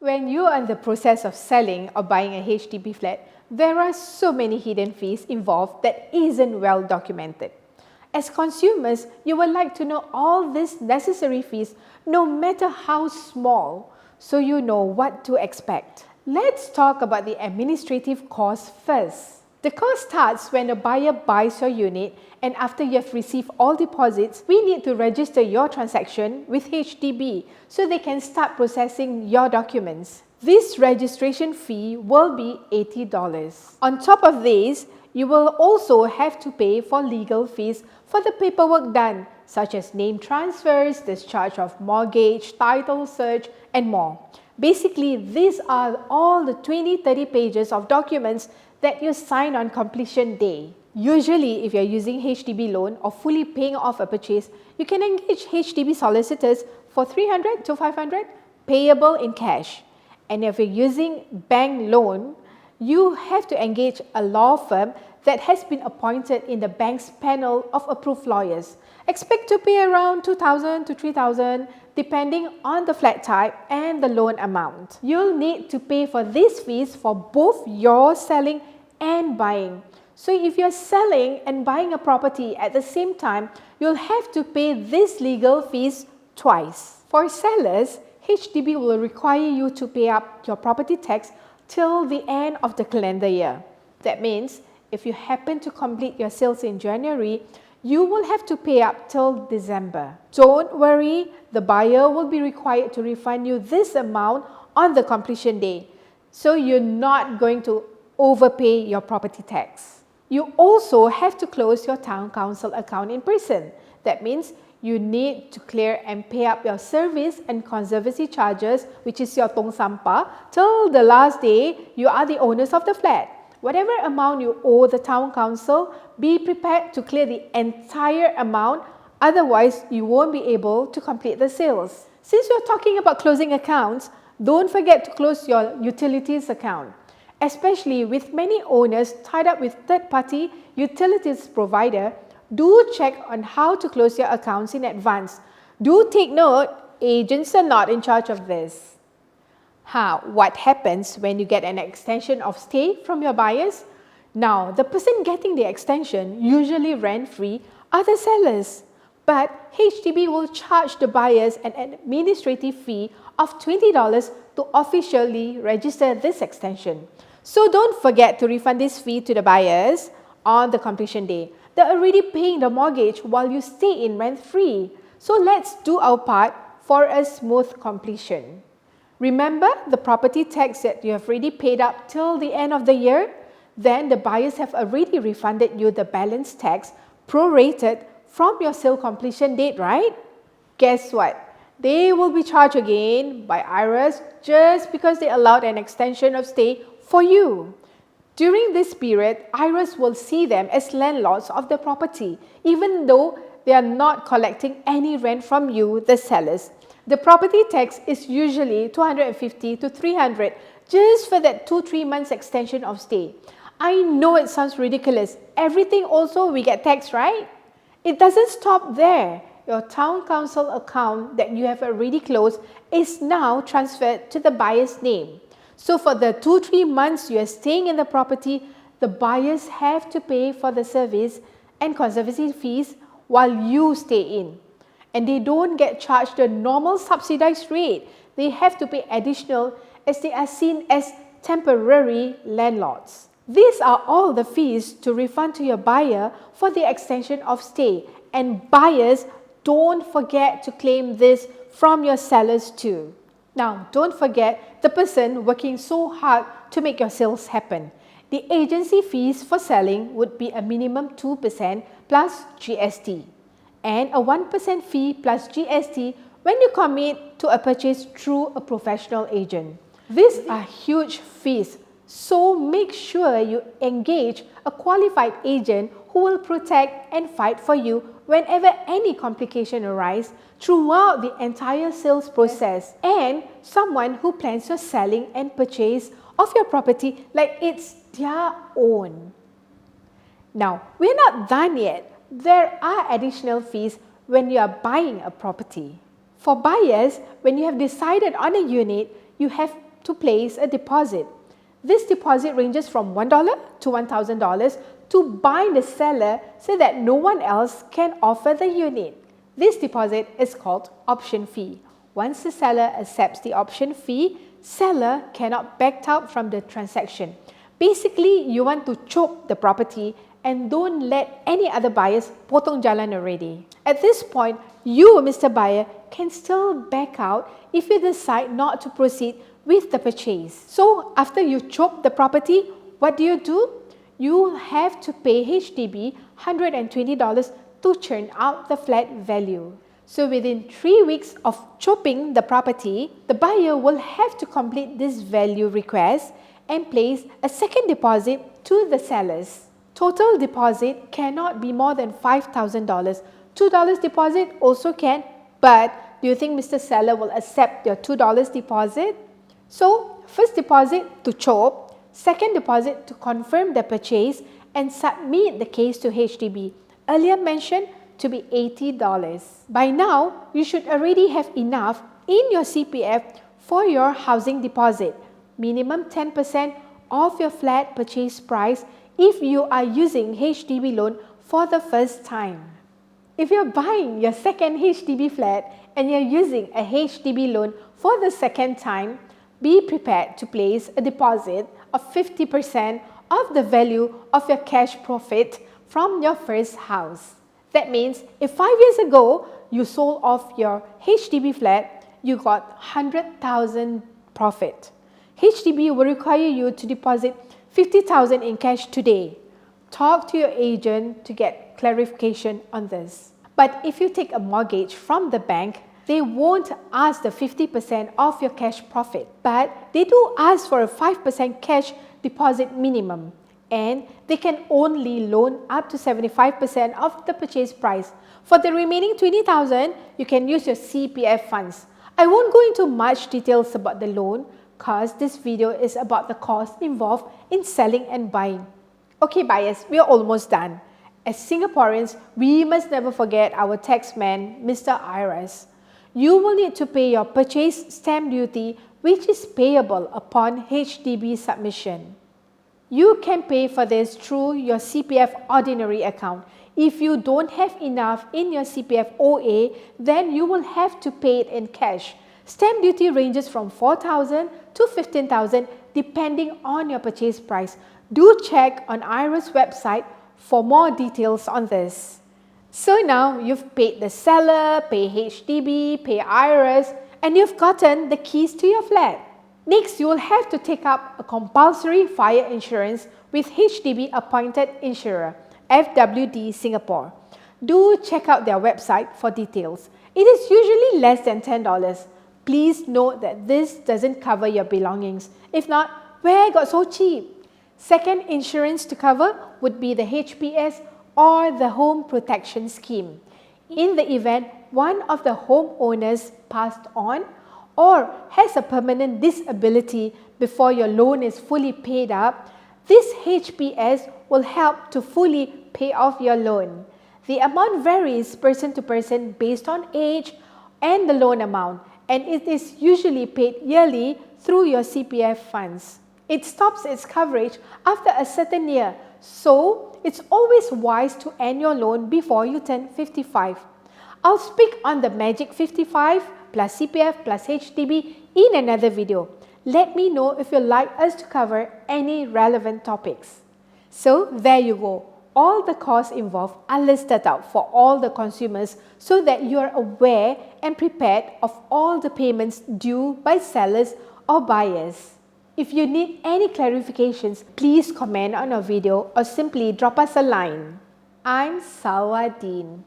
When you are in the process of selling or buying a HDB flat, there are so many hidden fees involved that isn't well documented. As consumers, you would like to know all these necessary fees, no matter how small, so you know what to expect. Let's talk about the administrative cost first. The cost starts when a buyer buys your unit, and after you have received all deposits, we need to register your transaction with HDB so they can start processing your documents. This registration fee will be $80. On top of this, you will also have to pay for legal fees for the paperwork done, such as name transfers, discharge of mortgage, title search, and more. Basically, these are all the 20-30 pages of documents that you sign on completion day. Usually, if you're using HDB loan or fully paying off a purchase, you can engage HDB solicitors for $300 to $500 payable in cash. And if you're using bank loan, you have to engage a law firm that has been appointed in the bank's panel of approved lawyers. Expect to pay around $2,000 to $3,000 depending on the flat type and the loan amount. You'll need to pay for these fees for both your selling and buying. So if you're selling and buying a property at the same time, you'll have to pay these legal fees twice. For sellers, HDB will require you to pay up your property tax till the end of the calendar year. That means if you happen to complete your sales in January, you will have to pay up till December. Don't worry, the buyer will be required to refund you this amount on the completion day. So you're not going to overpay your property tax. You also have to close your town council account in person. That means you need to clear and pay up your service and conservancy charges, which is your tong sampah, till the last day you are the owners of the flat. Whatever amount you owe the town council, be prepared to clear the entire amount, otherwise you won't be able to complete the sales. Since we're talking about closing accounts, don't forget to close your utilities account. Especially with many owners tied up with third-party utilities provider, do check on how to close your accounts in advance. Do take note, agents are not in charge of this. What happens when you get an extension of stay from your buyers? Now, the person getting the extension, usually rent-free, are the sellers. But HDB will charge the buyers an administrative fee of $20 to officially register this extension. So don't forget to refund this fee to the buyers on the completion day. They're already paying the mortgage while you stay in rent-free. So let's do our part for a smooth completion. Remember the property tax that you have already paid up till the end of the year? Then the buyers have already refunded you the balance tax prorated from your sale completion date, right? Guess what? They will be charged again by IRS just because they allowed an extension of stay for you. During this period, IRS will see them as landlords of the property, even though they are not collecting any rent from you, the sellers. The property tax is usually $250 to $300 just for that 2-3 months extension of stay. I know it sounds ridiculous. Everything also we get taxed, right? It doesn't stop there. Your town council account that you have already closed is now transferred to the buyer's name. So for the 2-3 months you are staying in the property, the buyers have to pay for the service and conservancy fees while you stay in. And they don't get charged the normal subsidized rate. They have to pay additional as they are seen as temporary landlords. These are all the fees to refund to your buyer for the extension of stay. And buyers, don't forget to claim this from your sellers too. Now, don't forget the person working so hard to make your sales happen. The agency fees for selling would be a minimum 2% plus GST and a 1% fee plus GST when you commit to a purchase through a professional agent. These are huge fees, so make sure you engage a qualified agent who will protect and fight for you whenever any complication arises throughout the entire sales process, and someone who plans your selling and purchase of your property like it's their own. Now, we're not done yet. There are additional fees when you are buying a property. For buyers, when you have decided on a unit, you have to place a deposit. This deposit ranges from $1 to $1,000 to bind the seller so that no one else can offer the unit. This deposit is called option fee. Once the seller accepts the option fee, seller cannot back out from the transaction. Basically, you want to chop the property and don't let any other buyers potong jalan already. At this point, you, Mr. Buyer, can still back out if you decide not to proceed with the purchase. So, after you chop the property, what do? You have to pay HDB $120 to churn out the flat value. So within 3 weeks of chopping the property, the buyer will have to complete this value request and place a second deposit to the sellers. Total deposit cannot be more than $5,000. $2 deposit also can, but do you think Mr. Seller will accept your $2 deposit? So, first deposit to chop, second deposit to confirm the purchase and submit the case to HDB. Earlier mentioned to be $80. By now, you should already have enough in your CPF for your housing deposit, minimum 10% of your flat purchase price if you are using HDB loan for the first time. If you're buying your second HDB flat and you're using a HDB loan for the second time, be prepared to place a deposit of 50% of the value of your cash profit from your first house. That means if 5 years ago you sold off your HDB flat, you got 100,000 profit. HDB will require you to deposit 50,000 in cash today. Talk to your agent to get clarification on this. But if you take a mortgage from the bank, they won't ask the 50% of your cash profit, but they do ask for a 5% cash deposit minimum, and they can only loan up to 75% of the purchase price. For the remaining 20,000, you can use your CPF funds. I won't go into much details about the loan because this video is about the cost involved in selling and buying. Okay buyers, we are almost done. As Singaporeans, we must never forget our taxman, Mr. IRS. You will need to pay your purchase stamp duty, which is payable upon HDB submission. You can pay for this through your CPF ordinary account. If you don't have enough in your CPF OA, then you will have to pay it in cash. Stamp duty ranges from 4,000 to 15,000 depending on your purchase price. Do check on IRS website for more details on this. So now you've paid the seller, pay HDB, pay IRS, and you've gotten the keys to your flat. Next, you will have to take up a compulsory fire insurance with HDB appointed insurer, FWD Singapore. Do check out their website for details. It is usually less than $10. Please note that this doesn't cover your belongings. If not, where got so cheap? Second insurance to cover would be the HPS or the Home Protection Scheme. In the event one of the homeowners passed on or has a permanent disability before your loan is fully paid up, this HPS will help to fully pay off your loan. The amount varies person to person based on age and the loan amount, and it is usually paid yearly through your CPF funds. It stops its coverage after a certain year, so it's always wise to end your loan before you turn 55. I'll speak on the magic 55 plus CPF plus HDB in another video. Let me know if you'd like us to cover any relevant topics. So there you go. All the costs involved are listed out for all the consumers so that you are aware and prepared of all the payments due by sellers or buyers. If you need any clarifications, please comment on our video or simply drop us a line. I'm Sawadeen.